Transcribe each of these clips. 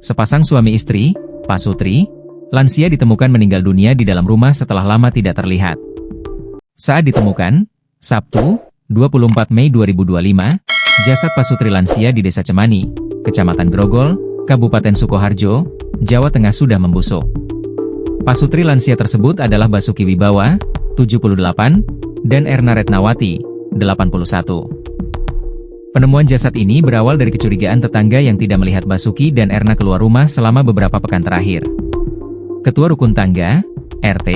Sepasang suami istri, Pak Sutri, lansia ditemukan meninggal dunia di dalam rumah setelah lama tidak terlihat. Saat ditemukan, Sabtu, 24 Mei 2025, jasad Pak Sutri lansia di Desa Cemani, Kecamatan Grogol, Kabupaten Sukoharjo, Jawa Tengah sudah membusuk. Pak Sutri lansia tersebut adalah Basuki Wibawa, 78, dan Erna Retnawati, 81. Penemuan jasad ini berawal dari kecurigaan tetangga yang tidak melihat Basuki dan Erna keluar rumah selama beberapa pekan terakhir. Ketua Rukun Tangga, RT,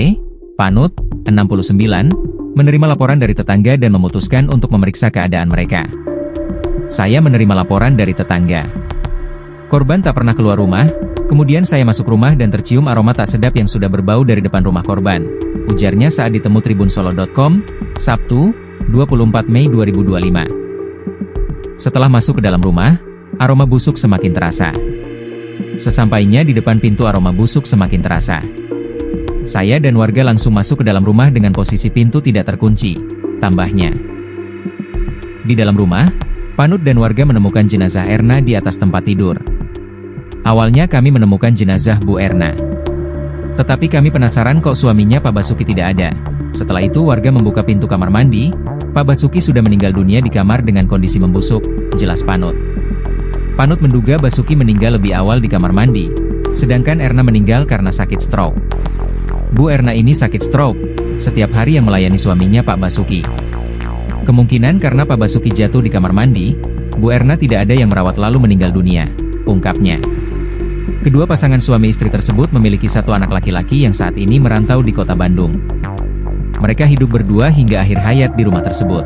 Panut, 69, menerima laporan dari tetangga dan memutuskan untuk memeriksa keadaan mereka. Saya menerima laporan dari tetangga. Korban tak pernah keluar rumah, kemudian saya masuk rumah dan tercium aroma tak sedap yang sudah berbau dari depan rumah korban, ujarnya saat ditemu tribunsolo.com, Sabtu, 24 Mei 2025. Setelah masuk ke dalam rumah, aroma busuk semakin terasa. Sesampainya di depan pintu aroma busuk semakin terasa. Saya dan warga langsung masuk ke dalam rumah dengan posisi pintu tidak terkunci, tambahnya. Di dalam rumah, Panut dan warga menemukan jenazah Erna di atas tempat tidur. Awalnya kami menemukan jenazah Bu Erna. Tetapi kami penasaran kok suaminya Pak Basuki tidak ada. Setelah itu warga membuka pintu kamar mandi, Pak Basuki sudah meninggal dunia di kamar dengan kondisi membusuk, jelas Panut. Panut menduga Basuki meninggal lebih awal di kamar mandi, sedangkan Erna meninggal karena sakit stroke. Bu Erna ini sakit stroke, setiap hari yang melayani suaminya Pak Basuki. Kemungkinan karena Pak Basuki jatuh di kamar mandi, Bu Erna tidak ada yang merawat lalu meninggal dunia, ungkapnya. Kedua pasangan suami istri tersebut memiliki satu anak laki-laki yang saat ini merantau di kota Bandung. Mereka hidup berdua hingga akhir hayat di rumah tersebut.